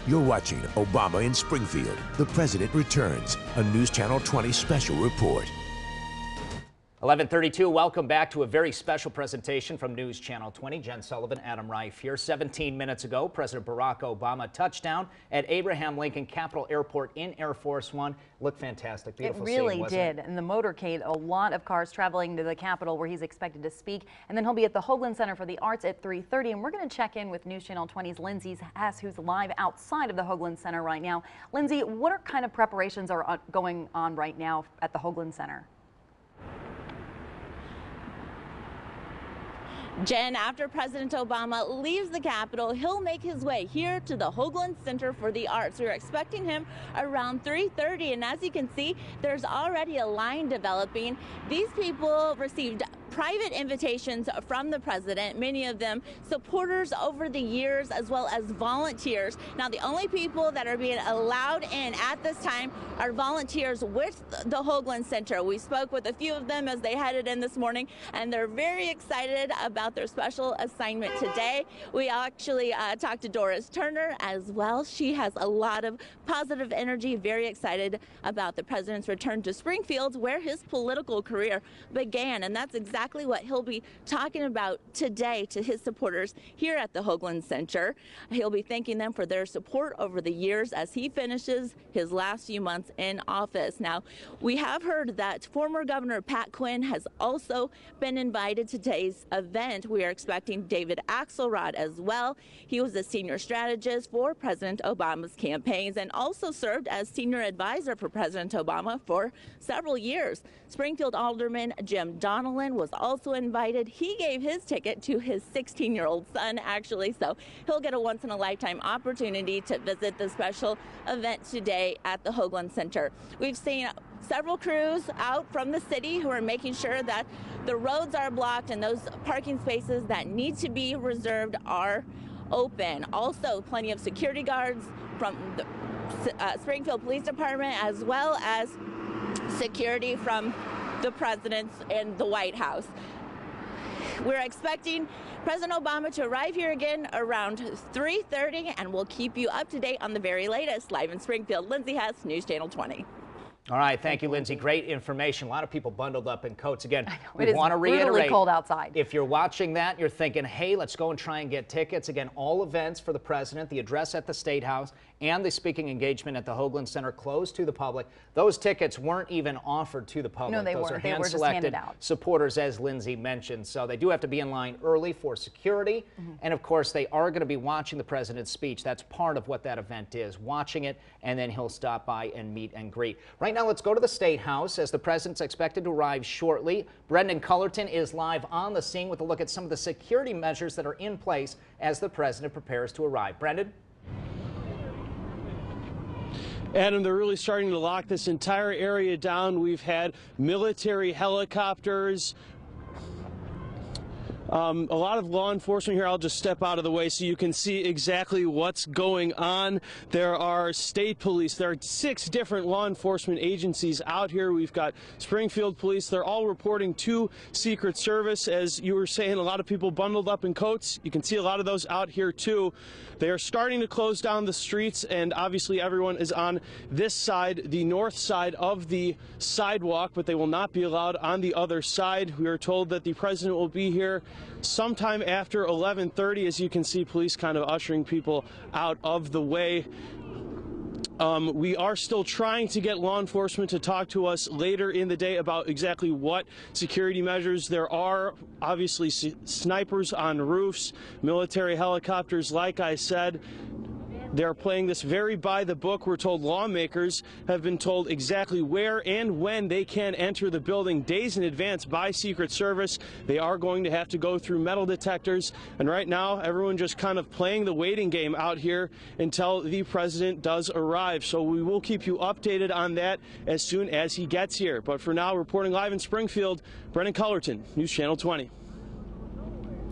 You're watching Obama in Springfield. The President returns. A News Channel 20 special report. 11:32. Welcome back to a very special presentation from News Channel 20. Jen Sullivan, Adam Rife here. 17 minutes ago, President Barack Obama touched down at Abraham Lincoln Capitol Airport in Air Force One. Looked fantastic. Beautiful scene, wasn't it? It really did. And the motorcade, a lot of cars traveling to the Capitol where he's expected to speak. And then he'll be at the Hoagland Center for the Arts at 3:30. And we're going to check in with News Channel 20's Lindsay Hess, who's live outside of the Hoagland Center right now. Lindsay, what kind of preparations are going on right now at the Hoagland Center? Jen, after President Obama leaves the Capitol, he'll make his way here to the Hoagland Center for the Arts. We're expecting him around 3:30, and as you can see, there's already a line developing. These people received private invitations from the president, many of them supporters over the years, as well as volunteers. Now, the only people that are being allowed in at this time are volunteers with the Hoagland Center. We spoke with a few of them as they headed in this morning, and they're very excited about their special assignment today. We actually talked to Doris Turner as well. She has a lot of positive energy, very excited about the president's return to Springfield, where his political career began, and that's exactly what he'll be talking about today to his supporters here at the Hoagland Center. He'll be thanking them for their support over the years as he finishes his last few months in office. Now, we have heard that former Governor Pat Quinn has also been invited to today's event. We are expecting David Axelrod as well. He was a senior strategist for President Obama's campaigns and also served as senior advisor for President Obama for several years. Springfield Alderman Jim Donnellan was also invited. He gave his ticket to his 16-year-old son, actually, so he'll get a once-in-a-lifetime opportunity to visit the special event today at the Hoagland Center. We've seen several crews out from the city who are making sure that the roads are blocked and those parking spaces that need to be reserved are open. Also, plenty of security guards from the Springfield Police Department, as well as security from the president's and the White House. We're expecting President Obama to arrive here again around 3:30, and we'll keep you up to date on the very latest. Live in Springfield, Lindsay Hess, News Channel 20. All right, thank you, Lindsay. Great information. A lot of people bundled up in coats. Again, we it want to is reiterate, brutally cold outside. If you're watching that, you're thinking, hey, let's go and try and get tickets. Again, all events for the president, the address at the State House, and the speaking engagement at the Hoagland Center closed to the public. Those tickets weren't even offered to the public. No, they Those weren't. are They were just handed out. supporters, as Lindsay mentioned. So they do have to be in line early for security. And of course, they are going to be watching the president's speech. That's part of what that event is, watching it, and then he'll stop by and meet and greet. Right now, let's go to the State House as the president's expected to arrive shortly. Brendan Cullerton is live on the scene with a look at some of the security measures that are in place as the president prepares to arrive. Brendan? Adam, they're really starting to lock this entire area down. We've had military helicopters, a lot of law enforcement here. I'll just step out of the way so you can see exactly what's going on. There are state police. There are 6 different law enforcement agencies out here. We've got Springfield Police. They're all reporting to Secret Service. As you were saying, a lot of people bundled up in coats. You can see a lot of those out here too. They are starting to close down the streets, and obviously everyone is on this side, the north side of the sidewalk, but they will not be allowed on the other side. We are told that the president will be here sometime after 11:30. As you can see, police kind of ushering people out of the way. We are still trying to get law enforcement to talk to us later in the day about exactly what security measures. There are obviously snipers on roofs, military helicopters, like I said. They're playing this very by the book. We're told lawmakers have been told exactly where and when they can enter the building days in advance by Secret Service. They are going to have to go through metal detectors. And right now, everyone just kind of playing the waiting game out here until the president does arrive. So we will keep you updated on that as soon as he gets here. But for now, reporting live in Springfield, Brendan Cullerton, News Channel 20.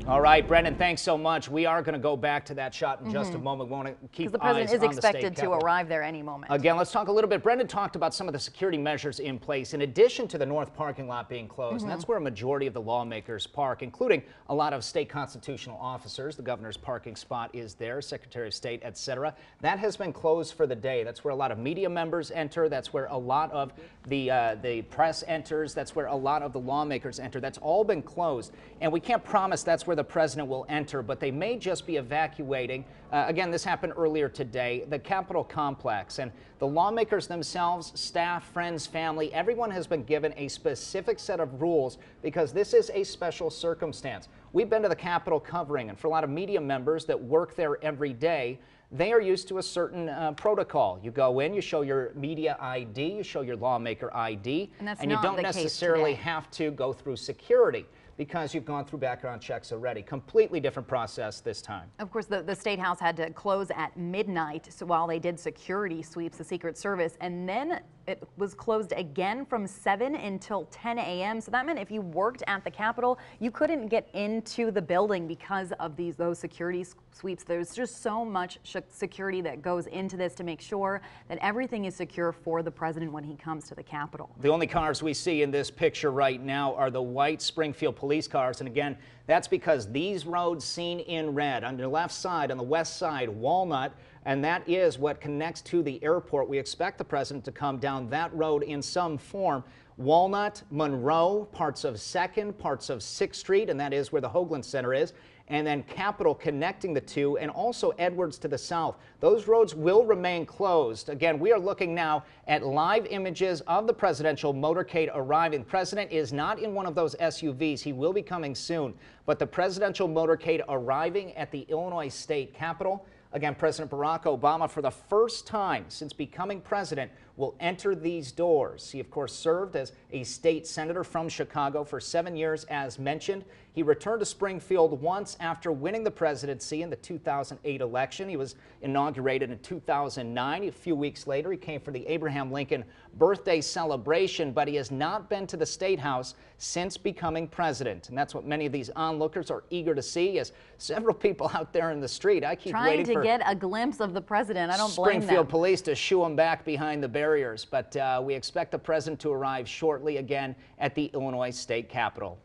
All right, Brendan, thanks so much. We are going to go back to that shot in just a moment. We want to keep Because the president is eyes on the state expected to capitol. arrive there any moment. Again, let's talk a little bit. Brendan talked about some of the security measures in place in addition to the north parking lot being closed. And that's where a majority of the lawmakers park, including a lot of state constitutional officers. The governor's parking spot is there, Secretary of State, etc. That has been closed for the day. That's where a lot of media members enter. That's where a lot of the press enters. That's where a lot of the lawmakers enter. That's all been closed. And we can't promise that's where the president will enter, but they may just be evacuating. Again, this happened earlier today, the Capitol complex. And the lawmakers themselves, staff, friends, family, everyone has been given a specific set of rules because this is a special circumstance. We've been to the Capitol covering, and for a lot of media members that work there every day, they are used to a certain protocol. You go in, you show your media ID, you show your lawmaker ID, and you don't necessarily have to go through security, because you've gone through background checks already. Completely different process this time. Of course, the State House had to close at midnight so while they did security sweeps, the Secret Service, and then it was closed again from 7 until 10 a.m. So that meant if you worked at the Capitol, you couldn't get into the building because of those security sweeps. There's just so much security that goes into this to make sure that everything is secure for the president when he comes to the Capitol. The only cars we see in this picture right now are the white Springfield police cars. And again, that's because these roads seen in red on the left side, on the west side, Walnut, and that is what connects to the airport. We expect the president to come down that road in some form. Walnut, Monroe, parts of 2nd, parts of 6th Street, and that is where the Hoagland Center is, and then Capitol connecting the two, and also Edwards to the south. Those roads will remain closed. Again, we are looking now at live images of the presidential motorcade arriving. The president is not in one of those SUVs. He will be coming soon, but the presidential motorcade arriving at the Illinois State Capitol. Again, President Barack Obama, for the first time since becoming president, will enter these doors. He, of course, served as a state senator from Chicago for 7 years, as mentioned. He returned to Springfield once after winning the presidency in the 2008 election. He was inaugurated in 2009. A few weeks later, he came for the Abraham Lincoln birthday celebration, but he has not been to the State House since becoming president. And that's what many of these onlookers are eager to see, as several people out there in the street. I keep waiting for get a glimpse of the president. I don't blame them. Springfield police to shoo him back behind the barriers, but we expect the president to arrive shortly again at the Illinois State Capitol.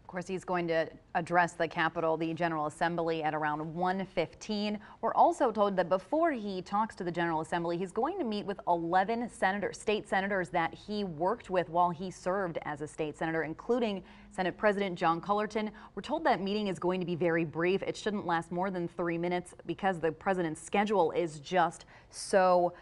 Of course, he's going to address the Capitol, the General Assembly, at around 1:15. We're also told that before he talks to the General Assembly, he's going to meet with 11 state senators that he worked with while he served as a state senator, including Senate President John Cullerton. We're told that meeting is going to be very brief. It shouldn't last more than 3 minutes because the president's schedule is just so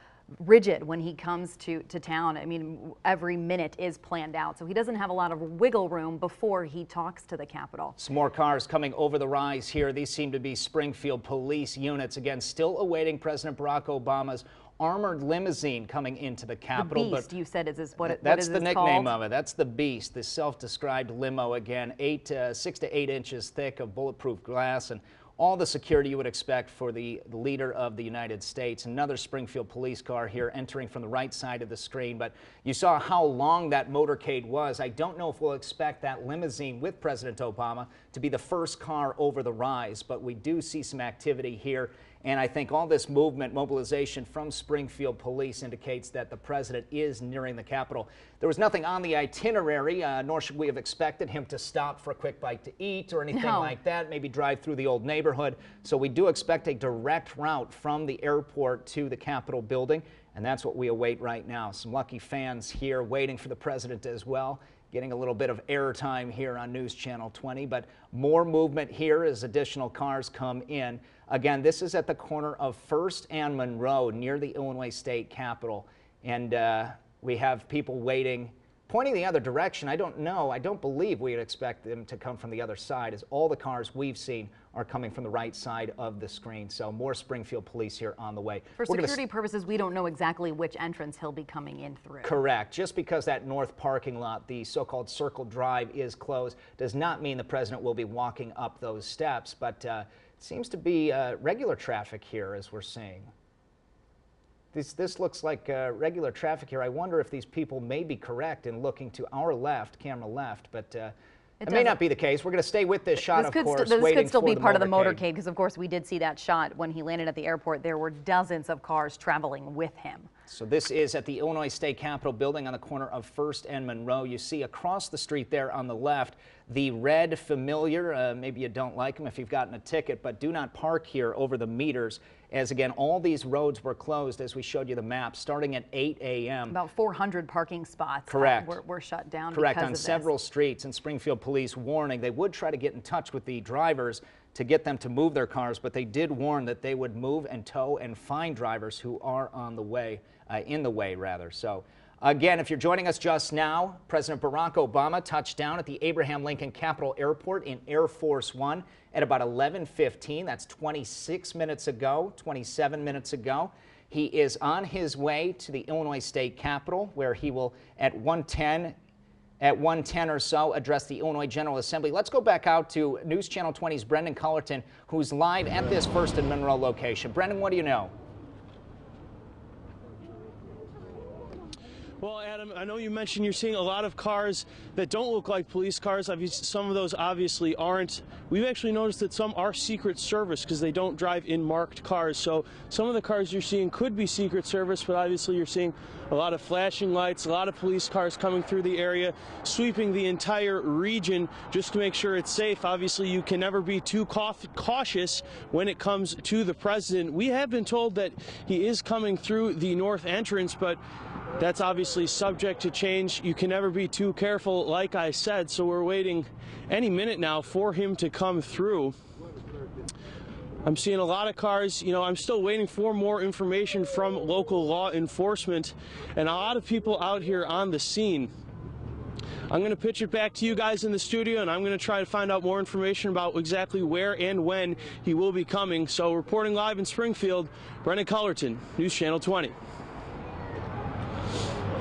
rigid when he comes to town. I mean, every minute is planned out, so he doesn't have a lot of wiggle room before he talks to the Capitol. Some more cars coming over the rise here. These seem to be Springfield police units. Again, still awaiting President Barack Obama's armored limousine coming into the Capitol. The Beast, you said, is what that's is the nickname called? of it. That's the Beast, the self-described limo. Again, 6 to 8 inches thick of bulletproof glass and all the security you would expect for the leader of the United States. Another Springfield police car here entering from the right side of the screen, but you saw how long that motorcade was. I don't know if we'll expect that limousine with President Obama to be the first car over the rise, but we do see some activity here. And I think all this mobilization from Springfield police indicates that the president is nearing the Capitol. There was nothing on the itinerary, nor should we have expected him to stop for a quick bite to eat or anything like that, maybe drive through the old neighborhood. So we do expect a direct route from the airport to the Capitol building, and that's what we await right now. Some lucky fans here waiting for the president as well, getting a little bit of airtime here on News Channel 20, but more movement here as additional cars come in. Again, this is at the corner of 1st and Monroe near the Illinois State Capitol, and we have people waiting, pointing the other direction. I don't know. I don't believe we'd expect them to come from the other side, as all the cars we've seen are coming from the right side of the screen. So more Springfield police here on the way. For security purposes, we don't know exactly which entrance he'll be coming in through. Correct. Just because that north parking lot, the so-called Circle Drive, is closed does not mean the president will be walking up those steps, but it seems to be regular traffic here, as we're seeing. This looks like regular traffic here. I wonder if these people may be correct in looking to our left, camera left, but It may not be the case. We're going to stay with this shot, of course. This could still be part of the motorcade, motorcade, because of course we did see that shot when he landed at the airport. There were dozens of cars traveling with him. So this is at the Illinois State Capitol building on the corner of 1st and Monroe. You see across the street there on the left, the red familiar, maybe you don't like them if you've gotten a ticket, but do not park here over the meters, as again, all these roads were closed as we showed you the map starting at 8 a.m. About 400 parking spots were shut down. Correct, on several streets, and Springfield police warning they would try to get in touch with the drivers to get them to move their cars, but they did warn that they would move and tow and find drivers who are on the way, in the way rather. So again, if you're joining us just now, President Barack Obama touched down at the Abraham Lincoln Capitol Airport in Air Force One at about 11:15. That's 26 minutes ago, 27 minutes ago. He is on his way to the Illinois State Capitol, where he will at 1:10 or so address the Illinois General Assembly. Let's go back out to News Channel 20's Brendan Cullerton, who's live at this 1st and Monroe location. Brendan, what do you know? Well, Adam, I know you mentioned you're seeing a lot of cars that don't look like police cars. Some of those obviously aren't. We've actually noticed that some are Secret Service because they don't drive in marked cars. So some of the cars you're seeing could be Secret Service, but obviously you're seeing a lot of flashing lights, a lot of police cars coming through the area, sweeping the entire region just to make sure it's safe. Obviously, you can never be too cautious when it comes to the president. We have been told that he is coming through the north entrance, but that's obviously subject to change. You can never be too careful, like I said, so we're waiting any minute now for him to come through. I'm seeing a lot of cars. You know, I'm still waiting for more information from local law enforcement and a lot of people out here on the scene. I'm going to pitch it back to you guys in the studio, and I'm going to try to find out more information about exactly where and when he will be coming. So reporting live in Springfield, Brendan Cullerton, News Channel 20.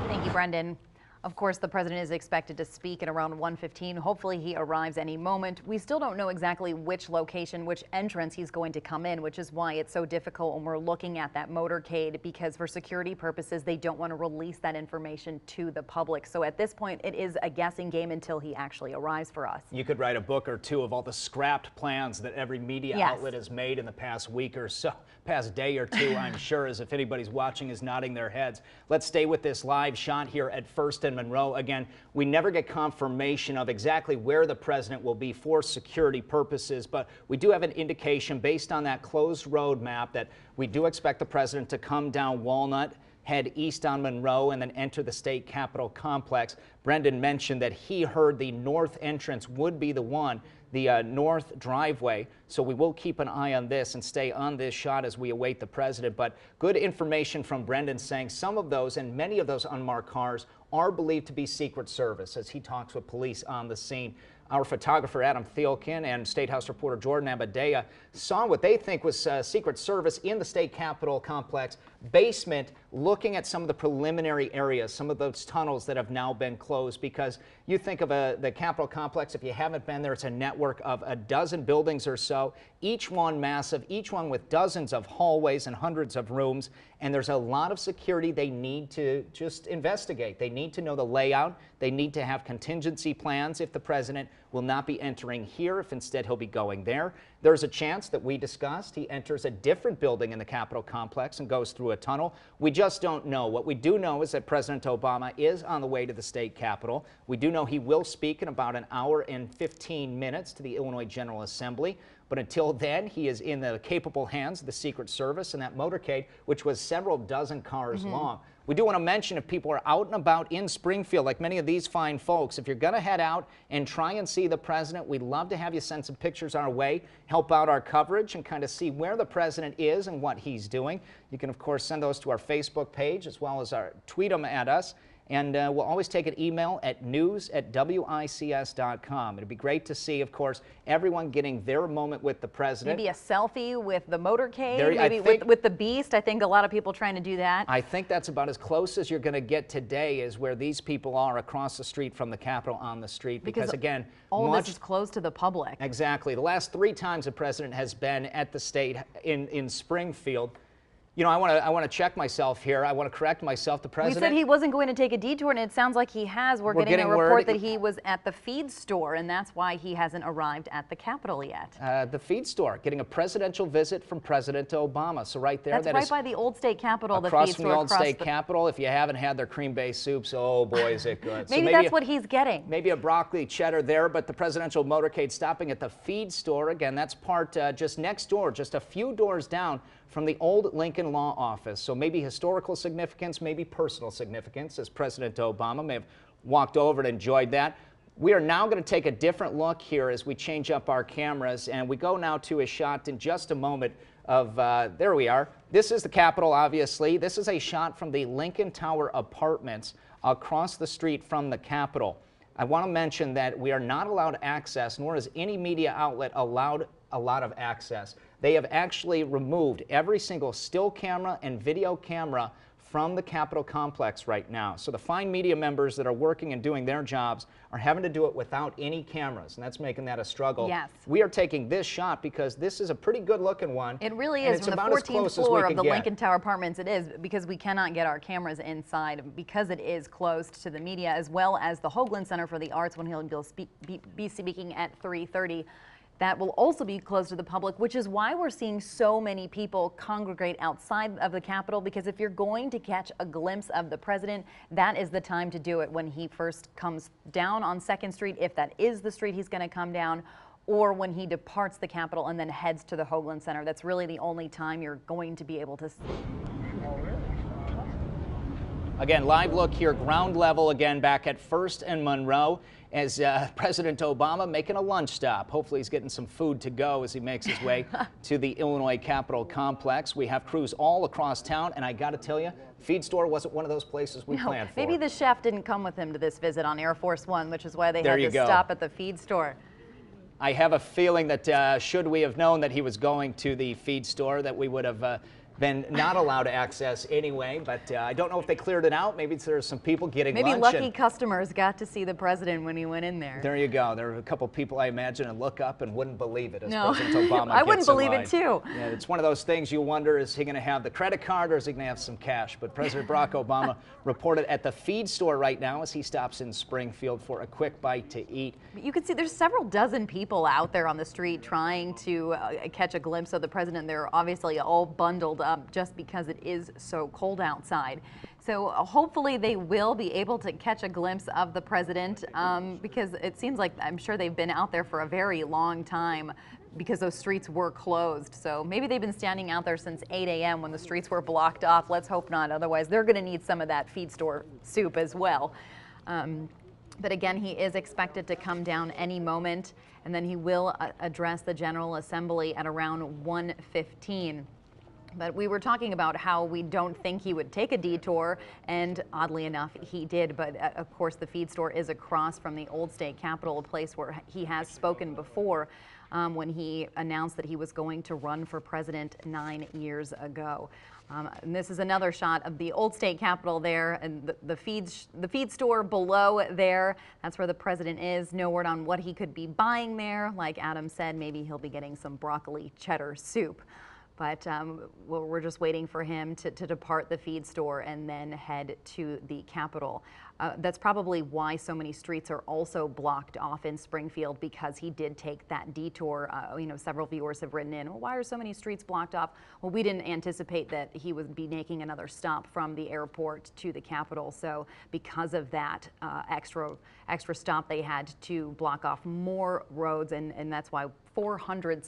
Thank you, Brendan. Of course, the president is expected to speak at around 1:15. Hopefully he arrives any moment. We still don't know exactly which location, which entrance he's going to come in, which is why it's so difficult when we're looking at that motorcade, because for security purposes, they don't want to release that information to the public. So at this point, it is a guessing game until he actually arrives for us. You could write a book or two of all the scrapped plans that every media outlet has made in the past week or so, past day or two, I'm sure, as if anybody's watching is nodding their heads. Let's stay with this live shot here at 1st and Monroe. Again, we never get confirmation of exactly where the president will be for security purposes, but we do have an indication based on that closed road map that we do expect the president to come down Walnut, head east on Monroe, and then enter the state capitol complex. Brendan mentioned that he heard the north entrance would be the one, the north driveway. So we will keep an eye on this and stay on this shot as we await the president. But good information from Brendan saying some of those and many of those unmarked cars are believed to be Secret Service as he talks with police on the scene. Our photographer Adam Theilken and State House reporter Jordan Abudayyeh saw what they think was Secret Service in the state capitol complex basement, looking at some of the preliminary areas, some of those tunnels that have now been closed, because you think of the capitol complex, if you haven't been there, it's a network of a dozen buildings or so, each one massive, each one with dozens of hallways and hundreds of rooms, and there's a lot of security they need to just investigate. They need to know the layout. They need to have contingency plans if the president will not be entering here, if instead he'll be going there. There's a chance that we discussed he enters a different building in the Capitol complex and goes through a tunnel. We just don't know. What we do know is that President Obama is on the way to the state capitol. We do know he will speak in about an hour and 15 minutes to the Illinois General Assembly. But until then, he is in the capable hands of the Secret Service and that motorcade, which was several dozen cars long. We do want to mention, if people are out and about in Springfield, like many of these fine folks, if you're going to head out and try and see the president, we'd love to have you send some pictures our way, help out our coverage, and kind of see where the president is and what he's doing. You can, of course, send those to our Facebook page as well as tweet them at us. And we'll always take an email at news@wics.com. It'd be great to see, of course, everyone getting their moment with the president. Maybe a selfie with the motorcade, maybe with the beast. I think a lot of people trying to do that. I think that's about as close as you're going to get today, is where these people are across the street from the Capitol on the street. Because again, all this is closed to the public. Exactly. The last 3 times the president has been at the state in Springfield, You know, I want to check myself here. I want to correct myself. The president. We said he wasn't going to take a detour, and it sounds like he has. We're getting a report that he was at the feed store, and that's why he hasn't arrived at the Capitol yet. The feed store, getting a presidential visit from President Obama. So right there, that's right by the old state capitol. Across from the old state capitol. If you haven't had their cream-based soups, oh boy, is it good. Maybe that's what he's getting. Maybe a broccoli cheddar there, but the presidential motorcade stopping at the feed store. Again, that's part just next door, just a few doors down from the old Lincoln Law Office. So maybe historical significance, maybe personal significance, as President Obama may have walked over and enjoyed that. We are now going to take a different look here as we change up our cameras, and we go now to a shot in just a moment of, there we are. This is the Capitol, obviously. This is a shot from the Lincoln Tower Apartments across the street from the Capitol. I want to mention that we are not allowed access, nor is any media outlet allowed a lot of access. They have actually removed every single still camera and video camera from the Capitol complex right now. So the fine media members that are working and doing their jobs are having to do it without any cameras, and that's making that a struggle. Yes. We are taking this shot because this is a pretty good looking one. It really is. From the 14th floor of the Lincoln Tower Apartments, it is, because we cannot get our cameras inside because it is closed to the media, as well as the Hoagland Center for the Arts when he'll be speaking at 3:30. That will also be closed to the public, which is why we're seeing so many people congregate outside of the Capitol, because if you're going to catch a glimpse of the president, that is the time to do it, when he first comes down on 2nd Street, if that is the street he's going to come down, or when he departs the Capitol and then heads to the Hoagland Center. That's really the only time you're going to be able to see. Again, live look here, ground level again back at 1st and Monroe, as President Obama making a lunch stop. Hopefully he's getting some food to go as he makes his way to the Illinois Capitol complex. We have crews all across town, and I got to tell you, feed store wasn't one of those places we planned for. Maybe the chef didn't come with him to this visit on Air Force One, which is why they had to stop at the feed store. I have a feeling that should we have known that he was going to the feed store, that we would have been not allowed access anyway, but I don't know if they cleared it out. Maybe there's some people getting lunch. Maybe lucky customers got to see the president when he went in there. There you go. There are a couple people, I imagine, and look up and wouldn't believe it as No. President Obama I wouldn't believe it too. Yeah, it's one of those things you wonder, is he going to have the credit card or is he going to have some cash? But President Barack Obama reported at the feed store right now as he stops in Springfield for a quick bite to eat. You can see there's several dozen people out there on the street trying to catch a glimpse of the president. They're obviously all bundled up just because it is so cold outside. So hopefully they will be able to catch a glimpse of the president, because it seems like, I'm sure they've been out there for a very long time because those streets were closed. So maybe they've been standing out there since 8 a.m. when the streets were blocked off. Let's hope not. Otherwise, they're going to need some of that feed store soup as well. But again, he is expected to come down any moment, and then he will address the General Assembly at around 1:15. But we were talking about how we don't think he would take a detour, and oddly enough, he did. But of course, the feed store is across from the old state capitol, a place where he has spoken before when he announced that he was going to run for president 9 years ago. And this is another shot of the old state capitol there, and the feed store below there. That's where the president is. No word on what he could be buying there. Like Adam said, maybe he'll be getting some broccoli cheddar soup. But we're just waiting for him to depart the feed store and then head to the Capitol. That's probably why so many streets are also blocked off in Springfield, because he did take that detour. You know, several viewers have written in, well, why are so many streets blocked off? Well, we didn't anticipate that he would be making another stop from the airport to the Capitol. So because of that extra stop, they had to block off more roads, and that's why 400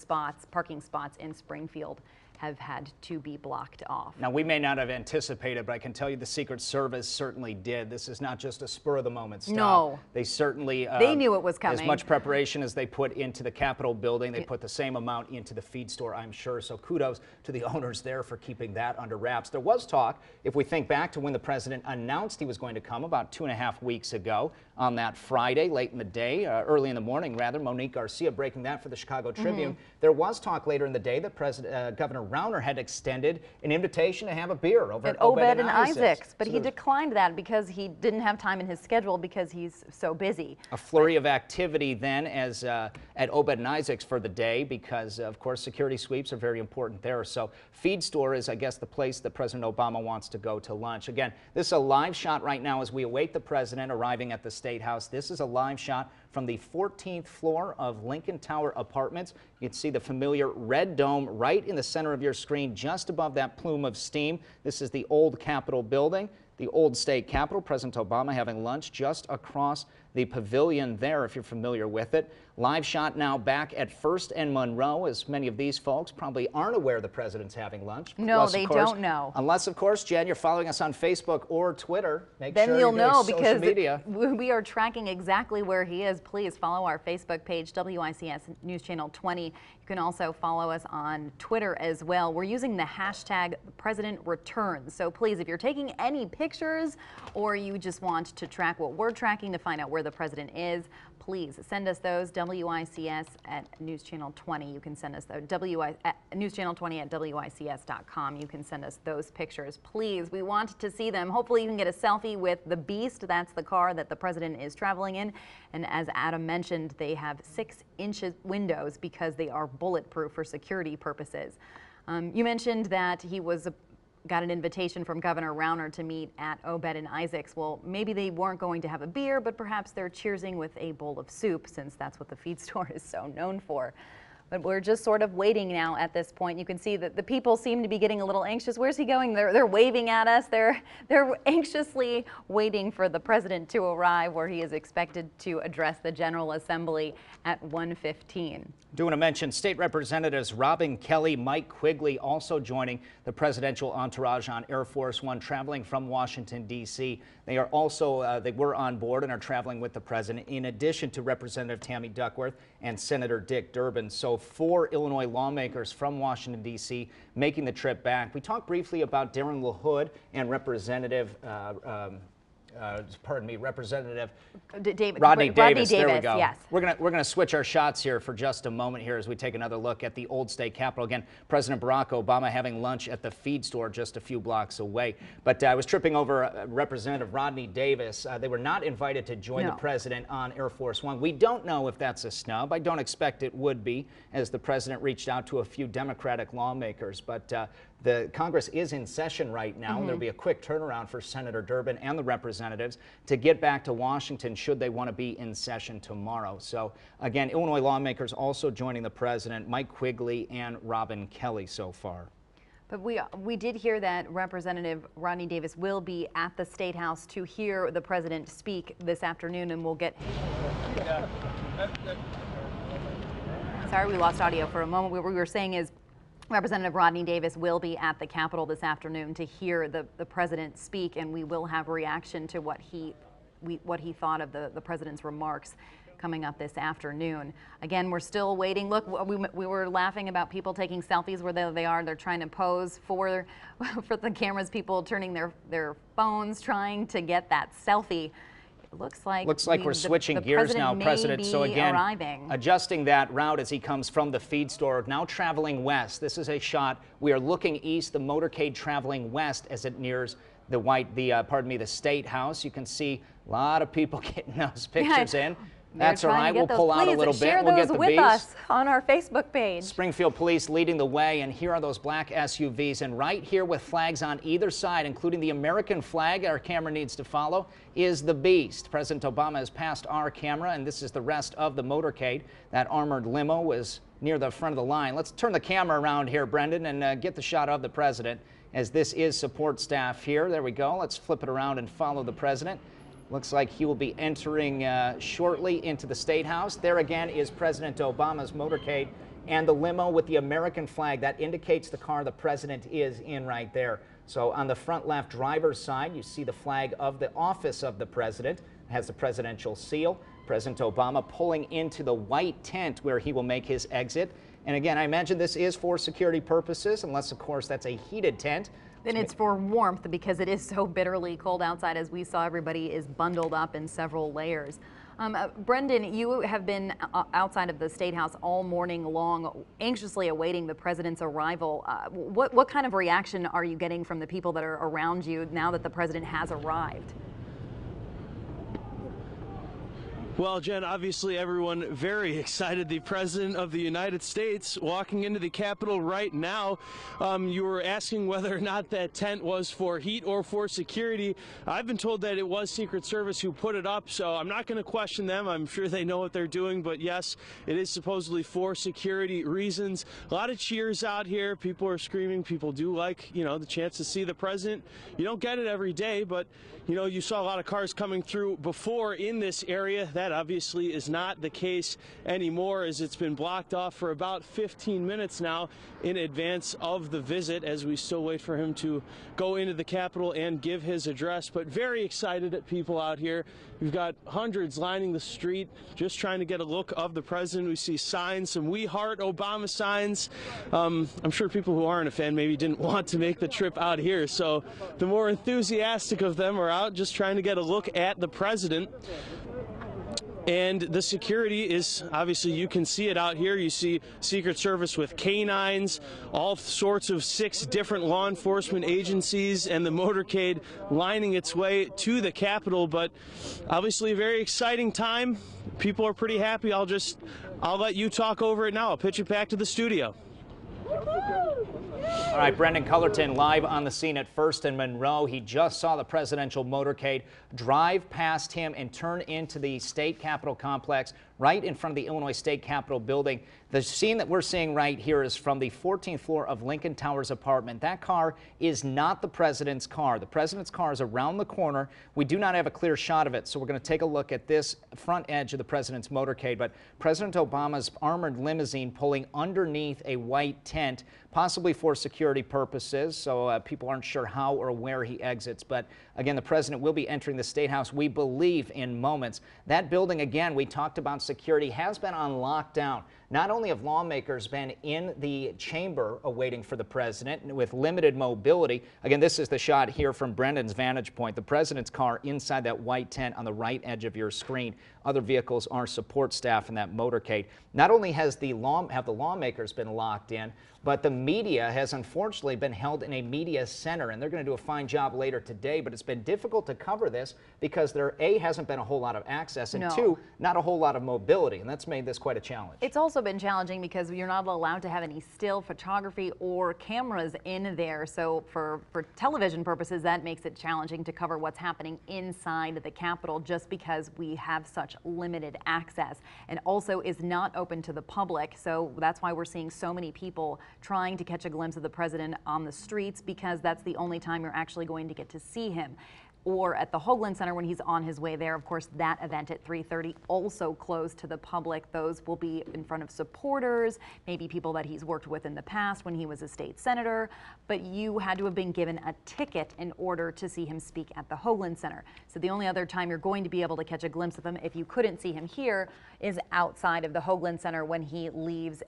parking spots in Springfield have had to be blocked off. Now, we may not have anticipated, but I can tell you the Secret Service certainly did. This is not just a spur-of-the-moment stop. No. They certainly... they knew it was coming. As much preparation as they put into the Capitol building, they put the same amount into the feed store, I'm sure. So kudos to the owners there for keeping that under wraps. There was talk, if we think back to when the president announced he was going to come about 2.5 weeks ago, on that Friday, late in the day, early in the morning, rather. Monique Garcia breaking that for the Chicago Tribune. There was talk later in the day that Governor Rauner had extended an invitation to have a beer over at Obed and Isaac's. But he declined that because he didn't have time in his schedule because he's so busy. A flurry of activity then as at Obed and Isaac's for the day because, of course, security sweeps are very important there. So Feed Store is, I guess, the place that President Obama wants to go to lunch. Again, this is a live shot right now as we await the president arriving at the State House. This is a live shot from the 14th floor of Lincoln Tower Apartments. You can see the familiar red dome right in the center of your screen, just above that plume of steam. This is the old Capitol building, the old state capitol. President Obama having lunch just across the pavilion there, if you're familiar with it. Live shot now back at First and Monroe, as many of these folks probably aren't aware the president's having lunch. No, they don't know. Unless, of course, Jen, you're following us on Facebook or Twitter. Then you'll know because we are tracking exactly where he is. Please follow our Facebook page, WICS News Channel 20. You can also follow us on Twitter as well. We're using the hashtag President Returns. So please, if you're taking any pictures or you just want to track what we're tracking to find out where the president is, please send us those. WICS at News Channel 20. You can send us those. News Channel 20 at WICS.com. You can send us those pictures. Please, we want to see them. Hopefully you can get a selfie with the Beast. That's the car that the president is traveling in. And as Adam mentioned, they have 6-inch windows because they are bulletproof for security purposes. You mentioned that he got an invitation from Governor Rauner to meet at Obed and Isaac's. Well, maybe they weren't going to have a beer, but perhaps they're cheersing with a bowl of soup, since that's what the Feed Store is so known for. But we're just sort of waiting now at this point. You can see that the people seem to be getting a little anxious. Where's he going? They're waving at us. They're anxiously waiting for the president to arrive, where he is expected to address the General Assembly at 1:15. Do want to mention State Representatives Robin Kelly, Mike Quigley also joining the presidential entourage on Air Force One, traveling from Washington, D.C. They are also, they were on board and are traveling with the president, in addition to Representative Tammy Duckworth and Senator Dick Durbin. So 4 Illinois lawmakers from Washington, D.C. making the trip back. We talked briefly about Darren LaHood and Representative Representative Rodney Davis. There we go. Yes. We're gonna switch our shots here for just a moment here as we take another look at the old state capitol. Again, President Barack Obama having lunch at the Feed Store just a few blocks away. But I was tripping over Representative Rodney Davis. They were not invited to join the president on Air Force One. We don't know if that's a snub. I don't expect it would be, as the president reached out to a few Democratic lawmakers. But the Congress is in session right now. There'll be a quick turnaround for Senator Durbin and the representatives to get back to Washington should they want to be in session tomorrow. So again, Illinois lawmakers also joining the president, Mike Quigley and Robin Kelly so far. But we did hear that Representative Rodney Davis will be at the State House to hear the president speak this afternoon, and we'll get... Sorry, we lost audio for a moment. What we were saying is Representative Rodney Davis will be at the Capitol this afternoon to hear the president speak, and we will have a reaction to what he thought of the president's remarks coming up this afternoon. Again, we're still waiting. Look, we were laughing about people taking selfies where they are. They're trying to pose for the cameras, people turning their phones, trying to get that selfie. Looks like we're switching gears now, President. So again, adjusting that route as he comes from the Feed Store, now traveling west. This is a shot. We are looking east, the motorcade traveling west as it nears the State House. You can see a lot of people getting those pictures in. That's all right. We'll pull out a little bit. We'll get the with us on our Facebook page. Springfield Police leading the way, and here are those black SUVs. And right here with flags on either side, including the American flag our camera needs to follow, is the Beast. President Obama has passed our camera, and this is the rest of the motorcade. That armored limo is near the front of the line. Let's turn the camera around here, Brendan, and get the shot of the president, as this is support staff here. There we go. Let's flip it around and follow the president. Looks like he will be entering shortly into the State House. There again is President Obama's motorcade and the limo with the American flag. That indicates the car the president is in right there. So on the front left driver's side, you see the flag of the office of the president. It has the presidential seal. President Obama pulling into the white tent where he will make his exit. And again, I imagine this is for security purposes, unless, of course, that's a heated tent. Then it's for warmth because it is so bitterly cold outside. As we saw, everybody is bundled up in several layers. Brendan, you have been outside of the State House all morning long, anxiously awaiting the president's arrival. What kind of reaction are you getting from the people that are around you now that the president has arrived? Well, Jen, obviously everyone very excited. The President of the United States walking into the Capitol right now. You were asking whether or not that tent was for heat or for security. I've been told that it was Secret Service who put it up, so I'm not going to question them. I'm sure they know what they're doing, but yes, it is supposedly for security reasons. A lot of cheers out here. People are screaming. People do like, the chance to see the president. You don't get it every day, but, you saw a lot of cars coming through before in this area. That obviously is not the case anymore, as it's been blocked off for about 15 minutes now in advance of the visit, as we still wait for him to go into the Capitol and give his address. But very excited at people out here. We've got hundreds lining the street just trying to get a look of the president. We see signs, some "We Heart Obama" signs. I'm sure people who aren't a fan maybe didn't want to make the trip out here, so the more enthusiastic of them are out just trying to get a look at the president. And the security is, obviously, you can see it out here. You see Secret Service with canines, all sorts of 6 different law enforcement agencies, and the motorcade lining its way to the Capitol. But obviously a very exciting time. People are pretty happy. I'll let you talk over it now. I'll pitch it back to the studio. All right, Brendan Cullerton live on the scene at First and Monroe. He just saw the presidential motorcade drive past him and turn into the state capitol complex right in front of the Illinois State Capitol building. The scene that we're seeing right here is from the 14th floor of Lincoln Towers apartment. That car is not the president's car. The president's car is around the corner. We do not have a clear shot of it, so we're going to take a look at this front edge of the president's motorcade. But President Obama's armored limousine pulling underneath a white tent, possibly for security purposes, so people aren't sure how or where he exits. But again, the president will be entering the State House, we believe, in moments. That building, again, we talked about security, has been on lockdown. Not only have lawmakers been in the chamber awaiting for the president with limited mobility. Again, this is the shot here from Brendan's vantage point. The president's car inside that white tent on the right edge of your screen. Other vehicles are support staff in that motorcade. Not only have the lawmakers been locked in, but the media has unfortunately been held in a media center, and they're going to do a fine job later today. But it's been difficult to cover this because there, A, hasn't been a whole lot of access, and two, not a whole lot of mobility, and that's made this quite a challenge. It's also been challenging because you're not allowed to have any still photography or cameras in there. So for television purposes, that makes it challenging to cover what's happening inside the Capitol, just because we have such limited access, and also is not open to the public. So that's why we're seeing so many people trying to catch a glimpse of the president on the streets, because that's the only time you're actually going to get to see him. Or at the Hoagland Center when he's on his way there. Of course, that event at 3:30 also closed to the public. Those will be in front of supporters, maybe people that he's worked with in the past when he was a state senator. But you had to have been given a ticket in order to see him speak at the Hoagland Center. So the only other time you're going to be able to catch a glimpse of him, if you couldn't see him here, is outside of the Hoagland Center when he leaves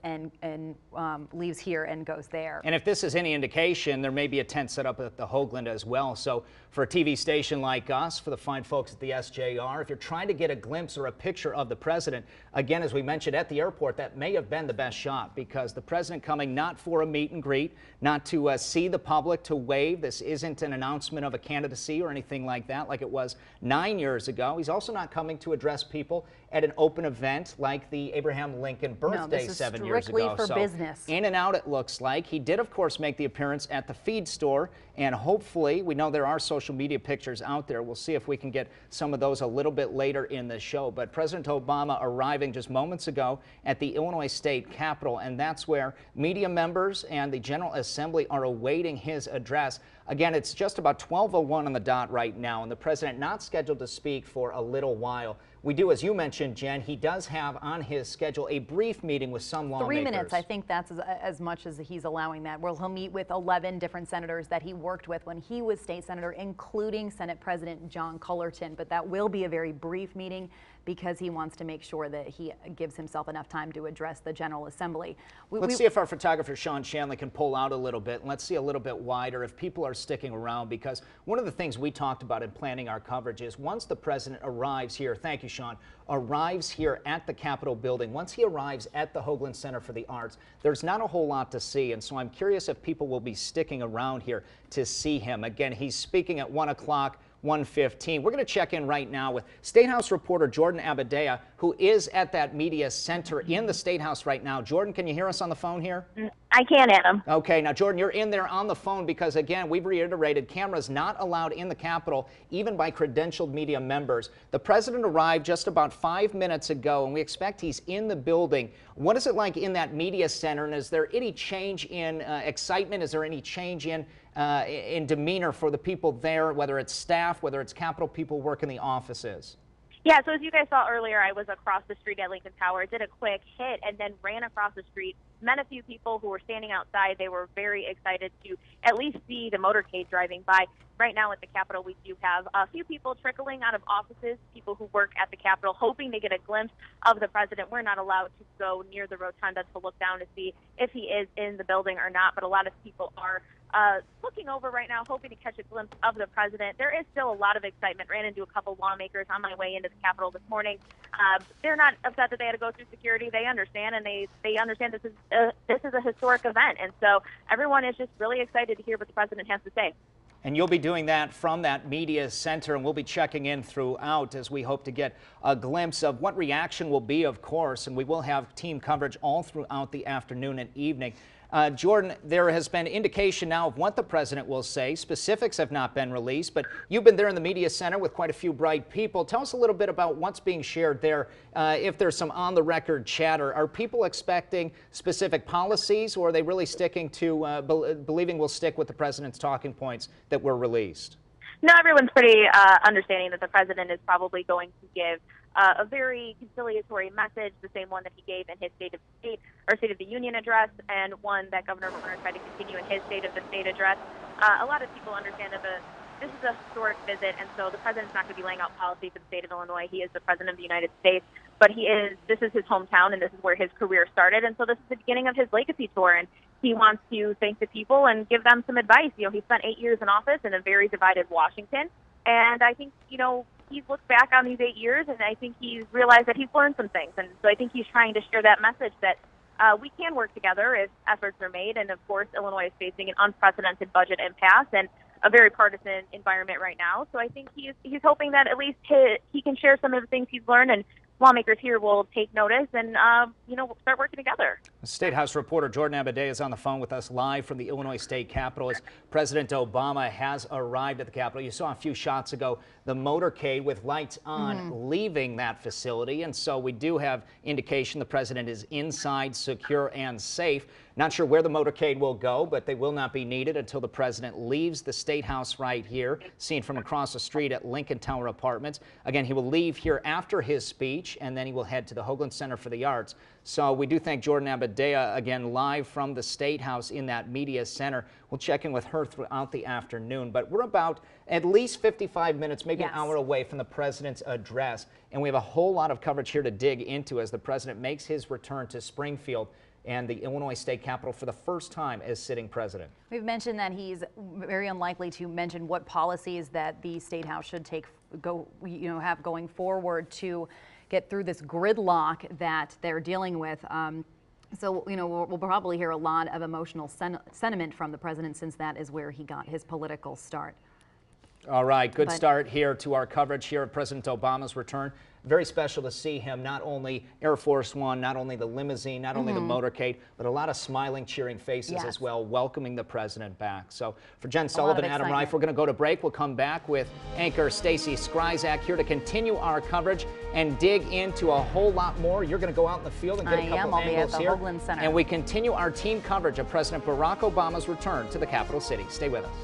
leaves here and goes there. And if this is any indication, there may be a tent set up at the Hoagland as well. So for a TV station like us, for the fine folks at the SJR, if you're trying to get a glimpse or a picture of the president, again, as we mentioned at the airport, that may have been the best shot, because the president coming not for a meet and greet, not to see the public, to wave. This isn't an announcement of a candidacy or anything like that, like it was 9 years ago. He's also not coming to address people at an open event like the Abraham Lincoln birthday 7 years ago. Strictly for business. In and out, it looks like. He did, of course, make the appearance at the feed store, and hopefully, we know there are social media pictures out there. We'll see if we can get some of those a little bit later in the show. But President Obama arriving just moments ago at the Illinois State Capitol, and that's where media members and the General Assembly are awaiting his address. Again, it's just about 12:01 on the dot right now, and the president not scheduled to speak for a little while. We do, as you mentioned, Jen, he does have on his schedule a brief meeting with some lawmakers. 3 minutes, I think that's as much as he's allowing that, where he'll meet with 11 different senators that he worked with when he was state senator, including Senate President John Cullerton. But that will be a very brief meeting. because he wants to make sure that he gives himself enough time to address the General Assembly. Let's see if our photographer Sean Shanley can pull out a little bit, and let's see a little bit wider if people are sticking around, because one of the things we talked about in planning our coverage is once the president arrives here, thank you, Sean, arrives here at the Capitol building, once he arrives at the Hoagland Center for the Arts, there's not a whole lot to see, and so I'm curious if people will be sticking around here to see him. Again, he's speaking at 1 o'clock. 1:15. We're going to check in right now with State House reporter Jordan Abudayyeh, who is at that media center in the State House right now. Jordan, can you hear us on the phone here? I can, Adam. Okay, now Jordan, you're in there on the phone because, again, we've reiterated cameras not allowed in the Capitol, even by credentialed media members. The president arrived just about 5 minutes ago, and we expect he's in the building. What is it like in that media center, and is there any change in excitement? Is there any change in demeanor for the people there, whether it's staff, whether it's Capitol people work in the offices? Yeah, so as you guys saw earlier, I was across the street at Lincoln Tower, did a quick hit, and then ran across the street, met a few people who were standing outside. They were very excited to at least see the motorcade driving by. Right now at the Capitol, we do have a few people trickling out of offices, people who work at the Capitol, hoping to get a glimpse of the president. We're not allowed to go near the rotunda to look down to see if he is in the building or not, but a lot of people are looking over right now, hoping to catch a glimpse of the president. There is still a lot of excitement. Ran into a couple lawmakers on my way into the Capitol this morning. They're not upset that they had to go through security. They understand, and they understand this is a historic event. And so everyone is just really excited to hear what the president has to say. And you'll be doing that from that media center, and we'll be checking in throughout as we hope to get a glimpse of what reaction will be, of course, and we will have team coverage all throughout the afternoon and evening. Jordan, there has been indication now of what the president will say. Specifics have not been released, but you've been there in the media center with quite a few bright people. Tell us a little bit about what's being shared there. If there's some on-the-record chatter, are people expecting specific policies, or are they really sticking to believing we'll stick with the president's talking points that were released? No, everyone's pretty understanding that the president is probably going to give a very conciliatory message, the same one that he gave in his State of the Union address, and one that Governor Warner tried to continue in his State of the State address. A lot of people understand that this is a historic visit, and so the president's not going to be laying out policy for the state of Illinois. He is the president of the United States, but this is his hometown, and this is where his career started, and so this is the beginning of his legacy tour, and he wants to thank the people and give them some advice. You know, he spent 8 years in office in a very divided Washington, and I think, he's looked back on these 8 years, and I think he's realized that he's learned some things. And so I think he's trying to share that message that we can work together if efforts are made. And, of course, Illinois is facing an unprecedented budget impasse and a very partisan environment right now. So I think he's hoping that at least he can share some of the things he's learned, and lawmakers here will take notice and, start working together. State House reporter Jordan Abudayyeh is on the phone with us live from the Illinois State Capitol as President Obama has arrived at the Capitol. You saw a few shots ago the motorcade with lights on leaving that facility, and so we do have indication the president is inside, secure and safe. Not sure where the motorcade will go, but they will not be needed until the president leaves the State House right here, seen from across the street at Lincoln Tower Apartments. Again, he will leave here after his speech, and then he will head to the Hoagland Center for the Arts. So we do thank Jordan Abudayyeh, again, live from the State House in that media center. We'll check in with her throughout the afternoon, but we're about at least 55 minutes, maybe an hour away from the president's address, and we have a whole lot of coverage here to dig into as the president makes his return to Springfield and the Illinois State Capitol for the first time as sitting president. We've mentioned that he's very unlikely to mention what policies that the State House should have going forward to get through this gridlock that they're dealing with. So, we'll probably hear a lot of emotional sentiment from the president, since that is where he got his political start. All right, good start here to our coverage here of President Obama's return. Very special to see him, not only Air Force One, not only the limousine, not only the motorcade, but a lot of smiling, cheering faces as well, welcoming the president back. So for Jen Sullivan, Adam Rife, we're going to go to break. We'll come back with anchor Stacy Skryzak here to continue our coverage and dig into a whole lot more. You're going to go out in the field and get a couple angles here. Hoagland Center. And we continue our team coverage of President Barack Obama's return to the capital city. Stay with us.